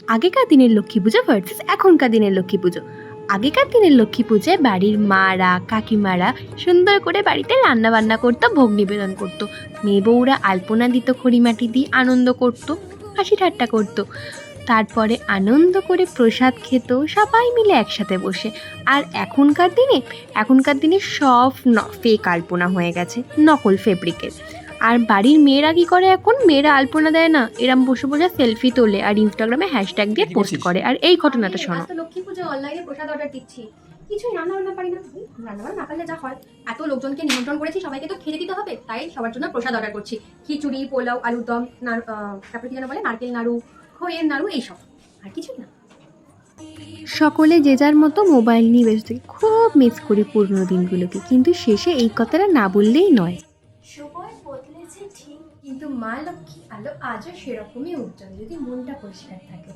আগেকার দিনের লক্ষ্মী পুজো ভার্সেস এখনকার দিনের লক্ষ্মী পুজো। আগেকার দিনের লক্ষ্মী পুজোয় বাড়ির মারা কাকিমারা সুন্দর করে বাড়িতে রান্না বান্না করতো, ভোগ নিবেদন করতো, মেয়ে বউরা আলপনা দিত, খড়িমাটি দিয়ে আনন্দ করতো, হাসি ঠাট্টা করতো। তারপরে আনন্দ করে প্রসাদ খেত সবাই মিলে একসাথে বসে। আর এখনকার দিনে সব ফেক আলপনা হয়ে গেছে, নকল ফেব্রিকের। আর বাড়ির মেয়েরা কি করে, এখন মেয়েরা আলপনা দেয় না, এরম বসে বসে সেলফি তোলে আর ইনস্টাগ্রামে হ্যাশট্যাগ দিয়ে পোস্ট করে। আর এই ঘটনাটা শোনো। আজ তো লক্ষ্মী পুজো, অনলাইনে প্রসাদ অর্ডার দিচ্ছি, কিছুই রান্না বান্না পারি না। রান্না বান্না না পারলে যা হয়, এত লোকজনকে নিমন্ত্রণ করেছি, সবাইকে তো খেতে দিতে হবে, তাই সবার জন্য প্রসাদ অর্ডার করছি। খিচুড়ি, পোলাও, আলুর দম, তারপরে কি যেন বলে, নারকেল নাড়ু, খইয়ের নাড়ু, এইসব। আর কিছুই না। সকলে যে যার মতো মোবাইল নিয়ে ব্যস্ত থাকে। খুব মিস করি পুরনো দিনগুলোকে, কিন্তু শেষে এই কথাটা না বললেই নয়। সময় বদলেছে ঠিক, কিন্তু মা লক্ষ্মী আলো আজও সেরকমই উজ্জ্বল, যদি মনটা পরিষ্কার থাকে।